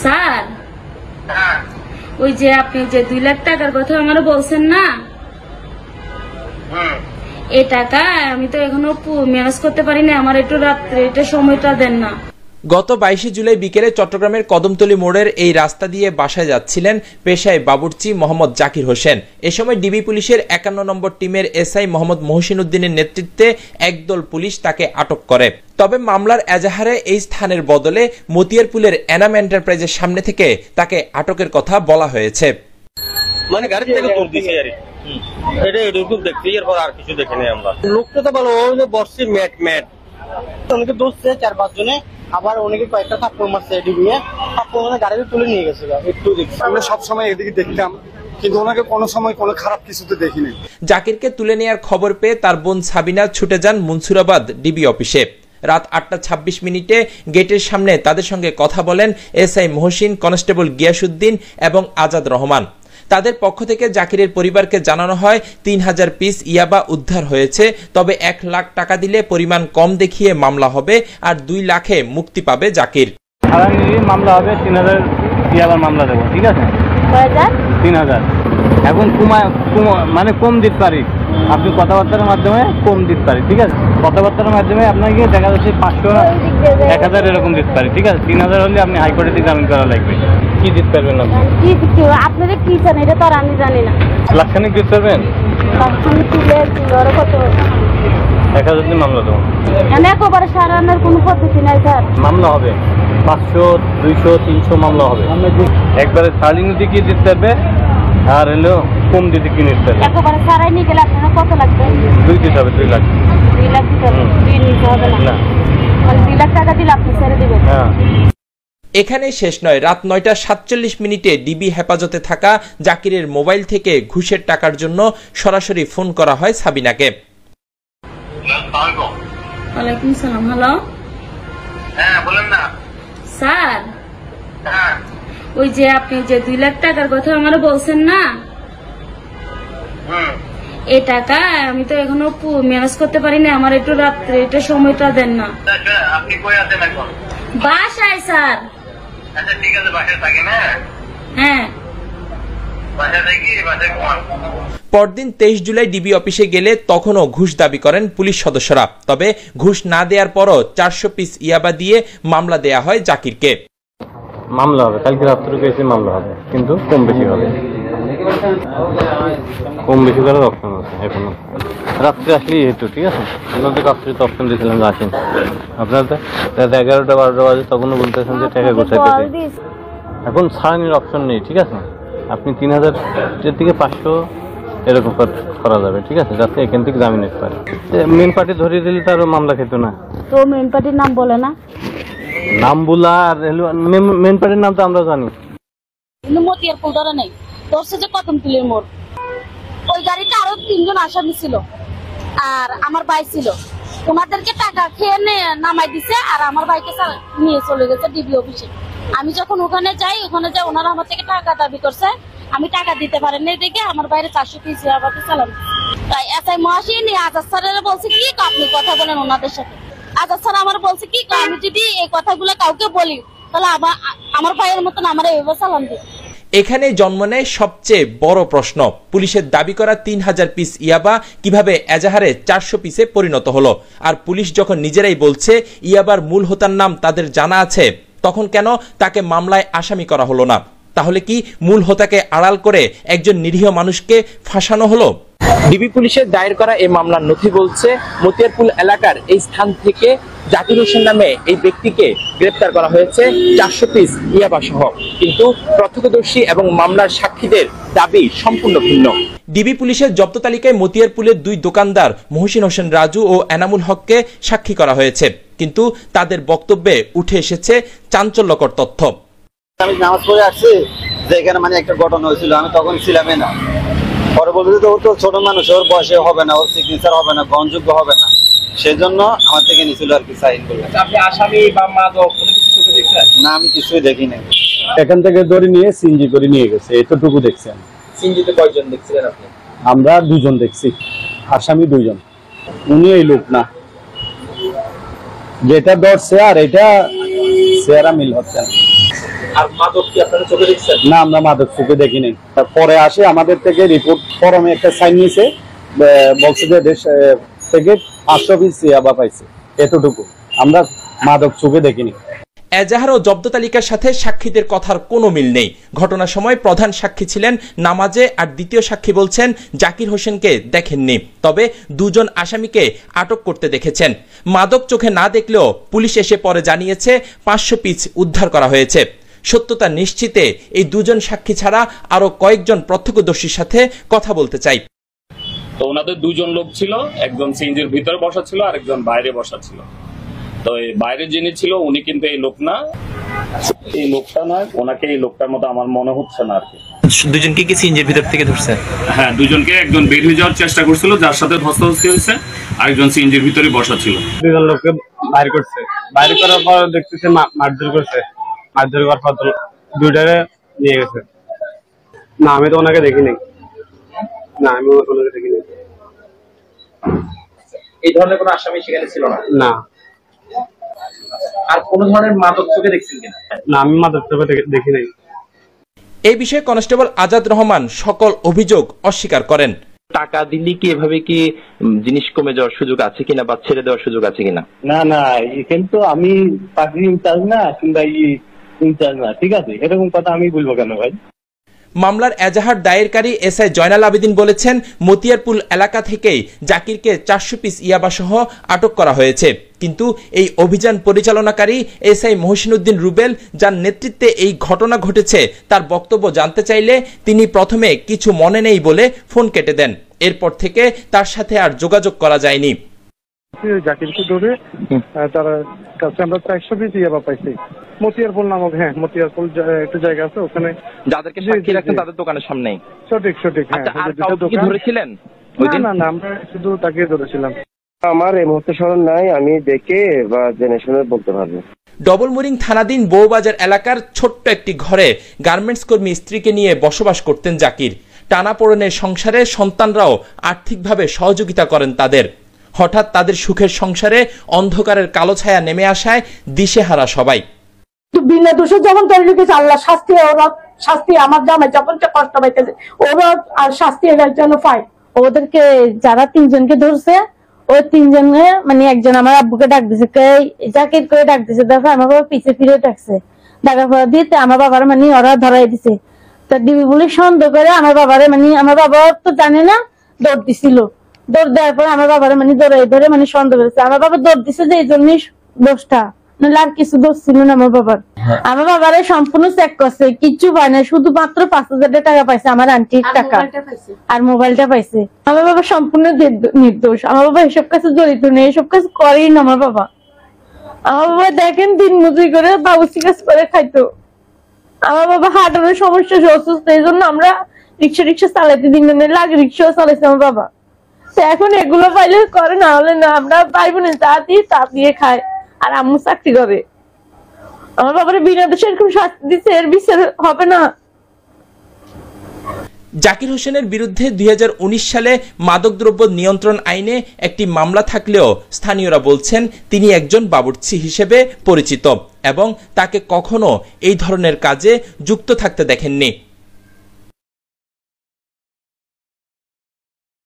Sir ওই যে আপনি যে 2 লাখ টাকার কথা আমার বলছেন না, এই টাকা আমি তো এখনো ম্যানেজ করতে পারি না, আমার একটু রাত্রে এটা সময়টা দেন না। গত 22 জুলাই বিকেলে চট্টগ্রামের কদমতলী মোড়ের এই রাস্তা দিয়ে বাসায় যাচ্ছিলেন পেশায় বাবুর্চি মোহাম্মদ জাকির হোসেন। এ সময় ডিবি পুলিশের 51 নম্বর টিমের এসআই মোহাম্মদ মহসিন উদ্দিনের নেতৃত্বে একদল পুলিশ তাকে আটক করে। তবে মামলার এজাহারে এই স্থানের বদলে মতিয়ারপুলের এনাম এন্টারপ্রাইজের সামনে থেকে তাকে আটকের কথা বলা হয়েছে। মানে গাড়ি থেকে তোর দিছে আরে এটা এটুকু দেখতে এরপর আর কিছু দেখি নাই আমরা। লোকটা তো ভালো ওই যে বসছে ম্যাট অনেকে দোষছে 4-5 জনে, আবার অনেকে কয়েকটা থাপ্পড় মারছে ডিবিয়ে, থাপ্পড় মানে গাড়িতে তুলে নিয়ে গেছিল। একটু দেখছি আমরা সবসময় এদিকে দেখতাম, কিন্তু ওনাকে কোনো সময় কোনো খারাপ কিছুতে দেখিনি। জাকিরকে তুলে নেওয়ার খবর পেয়ে তার বোন সাবিনা ছুটে যান মুনসুরাবাদ ডিবি অফিসে। রাত 8:26 গেটের সামনে তাদের সঙ্গে কথা বলেন এসআই মহসিন, কনস্টেবল গিয়াসউদ্দিন এবং আজাদ রহমান। তাদের পক্ষ থেকে জাকিরের পরিবারকে জানানো হয় 3000 পিস ইয়াবা উদ্ধার হয়েছে, তবে 1 লাখ টাকা দিলে পরিমাণ কম দেখিয়ে মামলা হবে আর 2 লাখে মুক্তি পাবে জাকির। মামলা হবে 3000 ইয়াবার মামলা দেবো, ঠিক আছে? 3000 এখন মানে কম দিতে পারি, আপনি কথাবার্তার মাধ্যমে কম দিতে পারি, ঠিক আছে? কথাবার্তার মাধ্যমে আপনাকে দেখা যাচ্ছে 500 1000 এরকম দিতে পারি, ঠিক আছে? 3000 হলে আপনি হাইকোর্টে দিয়ে জামিন করা লাগবে। কি দিতে পারবেন আপনি? আপনারা কি জানেন এটা তো আর আমি জানি না। লাখখানিক দিতে পারবেন? 1000 দিয়ে মামলা দেবো। একবারে সারানোর কোনো পদ্ধতি নাই স্যার। মামলা হবে 500 200 300 মামলা হবে। একবারে সার্লিং দিয়ে কি দিতে পারবে আর হলো কম দিতে কি নিতে পারবে? একবারে সারাই নিয়ে গেলে আপনারা কত লাগবে? 2 দিতে হবে, 2 লাখ। 2 লাখ দিতে হবে, 2 নিতে হবে না। মানে 2 লাখ টাকা দিলে আপনি ছেড়ে দিবেন? হ্যাঁ। এখানে শেষ নয়। রাত 9:47 ডিবি হেফাজতে থাকা জাকিরের মোবাইল থেকে ঘুষের টাকার জন্য সরাসরি ফোন করা হয় সাবিনাকে। ওয়ালাইকুম সালাম। হ্যালো, হ্যাঁ বলেন না স্যার। হ্যাঁ ওই যে আপনি যে 2 লাখ টাকার কথা আমার বলছেন না, এই টাকা আমি তো এখনো ম্যানেজ করতে পারি না, আমার একটু রাত্রে এটা সময়টা দেন না। আপনি কই আছেন এখন? বাসায় স্যার। আচ্ছা ঠিক আছে, বাসায় থাকেন। হ্যাঁ বাসায় থাকি, বাসায় ঘুমান। পরদিন 23 জুলাই ডিবি অফিসে গেলে তখনও ঘুষ দাবি করেন পুলিশ সদস্যরা। তবে ঘুষ না দেওয়ার পরও 400 পিস ইয়াবা দিয়ে মামলা দেয়া হয় জাকিরকে। মামলা হবে কালকে রাত্রে কেসে মামলা হবে, কিন্তু কম বেশি হবে, কম বেশি করার অপশন আছে। এখনো রাত্রে আসলেই হেতু, ঠিক আছে? আপনাদের রাত্রে তো অপশন দিয়েছিলাম যে আসেন, আপনার তো 11টা 12টা বাজে তখনও বলতেছেন যে টাকা গোছাইতে। এখন ছাড়ানির অপশন নেই, ঠিক আছে? আপনি 3000 থেকে 500 এরকম করা যাবে, ঠিক আছে? যাতে এখান থেকে জামিন নিতে পারে। মেন পার্টি ধরিয়ে দিলে তারও মামলা খেত না। তো মেন পার্টির নাম বলে না, নাম বলা আর মেন পার্টির নাম তো আমরা জানি। মতিয়ারপুল ধরে নেই, ধরছে যে কদমতলীর মোড়। ওই গাড়িটা আরো 3 জন আসামি ছিল আর আমার ভাই ছিল, ওনাদেরকে টাকা খেয়ে নামাই দিছে আর আমার ভাইকে নিয়ে চলে গেছে ডিবি অফিসে। আমি যখন ওখানে যাই ওনারা আমার থেকে টাকা দাবি করছে, আমি টাকা দিতে পারিনি দেখে আমার বাইরে 400 পিস ইয়াবাতে চালান। তাই এসআই মহসিন আজাদ স্যারের বলছে কি আপনি কথা বলেন ওনাদের সাথে। আজাদ স্যার আমার বলছে কি আমি যদি এই কথাগুলো কাউকে বলি তাহলে আমার ভাইয়ের মতন আমার এইভাবে চালান দিবে। এখানে জন্ম নেয় সবচেয়ে বড় প্রশ্ন, পুলিশের দাবি করা 3000 পিস ইয়াবা কিভাবে এজাহারে 400 পিসে পরিণত হলো? আর পুলিশ যখন নিজেরাই বলছে ইয়াবার মূল হোতার নাম তাদের জানা আছে, তখন কেন তাকে মামলায় আসামি করা হলো না? তাহলে কি মূল হোতাকে আড়াল করে একজন নিরীহ মানুষকে ফাঁসানো হলো? ডিবি পুলিশের দায়ের করা এই মামলার নথি বলছে মতিয়ারপুল এলাকার এই স্থান থেকে জাকির হোসেন নামে এই ব্যক্তিকে গ্রেপ্তার করা হয়েছে 400 পিস ইয়াবা সহ, কিন্তু প্রত্যক্ষদর্শী এবং মামলার সাক্ষীদের দাবি সম্পূর্ণ ভিন্ন। ডিবি পুলিশের জব্দ তালিকায় মতিয়ারপুলের 2 দোকানদার মহসিন হোসেন রাজু ও এনামুল হককে সাক্ষী করা হয়েছে, কিন্তু তাদের বক্তব্যে উঠে এসেছে চাঞ্চল্যকর তথ্য। আমি নামাজ পড়ে আসছি যে এখানে মানে একটা ঘটনা হয়েছিল, আমি তখন ছিলামই না। পরবর্তীতে ওর তো ছোট মানুষ, ওর বয়সে হবে না, ওর সিগনেচার হবে না, গ্রহণযোগ্য হবে না, সেজন্য আমার থেকে নিছিল আর কি সাইন করলেন। আপনি আসামি বা মাদক কোনো কিছু চোখে দেখছেন? না, আমি কিছুই দেখি নাই। এখান থেকে ধরে নিয়ে সিনজি করে নিয়ে গেছে, এতটুকু দেখছেন। সিনজিতে কয়জন দেখছিলেন আপনি? আমরা 2 জন দেখছি, আসামি 2 জন। উনি এই লোক না, যেটা ধরছে আর এটা চেহারা মিল হচ্ছে না। আর মাদক কি আপনারা চোখে দেখছেন? না, আমরা মাদক চোখে দেখিনি। পরে আসে আমাদের থেকে রিপোর্ট ফরমে একটা সাইন নিয়েছে, বলছে যে দেশ থেকে 500 পিস ইয়াবা পাইছে, এতটুকু। আমরা মাদক চোখে দেখিনি। এজাহার ও জব্দ তালিকার সাথে সাক্ষীদের কথার কোনো মিল নেই। ঘটনার সময় প্রধান সাক্ষী ছিলেন নামাজে, আর দ্বিতীয় সাক্ষী বলছেন জাকির হোসেনকে দেখেননি, তবে দুজন আসামিকে আটক করতে দেখেছেন। মাদক চোখে না দেখলেও পুলিশ এসে পরে জানিয়েছে 500 পিস উদ্ধার করা হয়েছে। সত্যতা নিশ্চিতে এই দুজন সাক্ষী ছাড়া আরো কয়েকজন প্রত্যক্ষদর্শীর সাথে কথা বলতে চাই। তো ওনাদের দুজন লোক ছিল, একজন সিএনজির ভিতরে বসা ছিল আর একজন বাইরে বসা ছিল। তো এই বাইরে যিনি ছিল উনি কিন্তু এই লোক না, এই লোকটা নয়, ওনাকে এই লোকটার মতো আমার মনে হচ্ছে না আর কি। দুজনকে কি সিএনজির ভিতর থেকে ধরছে? হ্যাঁ, দুজনকে, একজন বের হয়ে যাওয়ার চেষ্টা করছিল যার সাথে ধস্তাধস্তি হয়েছে, আরেকজন সিএনজির ভিতরে বসা ছিল। দুজন লোককে বাইর করছে, বাইর করার পর দেখতেছে মারধর করছে, মারধর করার পর দুইটারে নিয়ে গেছে। না, আমি তো ওনাকে দেখিনি। না, আমি ওনাকে দেখিনি। এই ধরনের কোনো আসামি সেখানে ছিল না? না। আর কোন ধরনের মাদক চোখে দেখছেন কিনা? না, আমি মাদক চোখে দেখি নাই। এই বিষয়ে কনস্টেবল আজাদ রহমান সকল অভিযোগ অস্বীকার করেন। টাকা দিলে কি এভাবে কি জিনিস কমে যাওয়ার সুযোগ আছে কিনা বা ছেড়ে দেওয়ার সুযোগ আছে কিনা? না না, এখানে তো আমি পার্টি ইনচার্জ না কিংবা ইনচার্জ না, ঠিক আছে? এরকম কথা আমি বলবো কেন ভাই? মামলার এজাহার দায়েরকারী এসআই জয়নাল আবেদিন বলেছেন, মতিয়ারপুল এলাকা থেকেই জাকিরকে 400 পিস ইয়াবা সহ আটক করা হয়েছে। কিন্তু এই অভিযান পরিচালনাকারী এসআই মহসিন উদ্দিন রুবেল, যার নেতৃত্বে এই ঘটনা ঘটেছে, তার বক্তব্য জানতে চাইলে তিনি প্রথমে কিছু মনে নেই বলে ফোন কেটে দেন। এরপর থেকে তার সাথে আর যোগাযোগ করা যায়নি। জাকিরকে ধরে তার কাছে আমরা 400 পিস ইয়াবা পাইছি। মতিয়ারপুল নামক, হ্যাঁ, মতিয়ারপুল একটা জায়গা আছে, ওখানে যাদেরকে সাক্ষী রাখছেন তাদের দোকানের সামনেই। সঠিক। হ্যাঁ, আর কাউকে কি ধরেছিলেন? না, আমরা শুধু তাকে ধরেছিলাম। আমার এই মুহূর্তে স্মরণ নাই, আমি দেখে বা জেনে শুনে বলতে পারবো। ডবলমুরিং থানাধীন বউবাজার এলাকার ছোট্ট একটি ঘরে গার্মেন্টস কর্মী স্ত্রীকে নিয়ে বসবাস করতেন জাকির। টানাপোড়েনের সংসারে সন্তানরাও আর্থিকভাবে সহযোগিতা করেন তাদের। হঠাৎ তাদের সুখের সংসারে অন্ধকারের কালো ছায়া নেমে আসায় দিশেহারা সবাই। বিনা দোষে যখন করে রেখেছে আল্লাহ শাস্তি, ওরা শাস্তি আমার জামাই যখন কষ্ট পাইতেছে ওরা আর শাস্তি এর জন্য পায়। ওদেরকে যারা 3 জনকে ধরছে, ওই 3 জনে মানে একজন আমার আব্বুকে ডাক দিছে, জাকির করে ডাক দিছে, দেখো আমার বাবা পিছে ফিরে ডাকছে, ডাকার পর দিতে আমার বাবার মানে ওরা ধরাই দিছে। তা ডিবি বলে সন্দেহ করে আমার বাবারে, মানে আমার বাবা তো জানে না, দৌড় দিছিল। দৌড় দেওয়ার পরে আমার বাবারে মানে ধরে মানে সন্দেহ করেছে। আমার বাবা দৌড় দিছে যে এই জন্যই দোষটা, নাহলে আর কিছু দোষ ছিল না আমার বাবার। আমার বাবারে সম্পূর্ণ চেক করছে, কিচ্ছু পায় না, শুধুমাত্র 5000 টাকা পাইছে, আমার আন্টির টাকা আর মোবাইলটা পাইছে। আমার বাবা সম্পূর্ণ নির্দোষ। আমার বাবা এসব কাছে জড়িত নেই, এসব কাজ করেই না আমার বাবা। আমার বাবা দেখেন দিন মজুরি করে বাবুসি কাজ করে খাইতো। আমার বাবা হার্টের সমস্যা, অসুস্থ, এই জন্য আমরা রিক্সা চালাইতে দিন লাগে, রিক্সাও চালাইছে আমার বাবা। এখন এগুলো পাইলে করে, না হলে না। আমরা পাইব না, তা দিয়ে খায়, আর আম্মু চাকরি করে। আমার বাবার বিনা দোষে এরকম শাস্তি দিচ্ছে, এর বিচার হবে না। জাকির হোসেনের বিরুদ্ধে 2019 সালে মাদকদ্রব্য নিয়ন্ত্রণ আইনে একটি মামলা থাকলেও স্থানীয়রা বলছেন তিনি একজন বাবুর্চি হিসেবে পরিচিত এবং তাকে কখনো এই ধরনের কাজে যুক্ত থাকতে দেখেননি।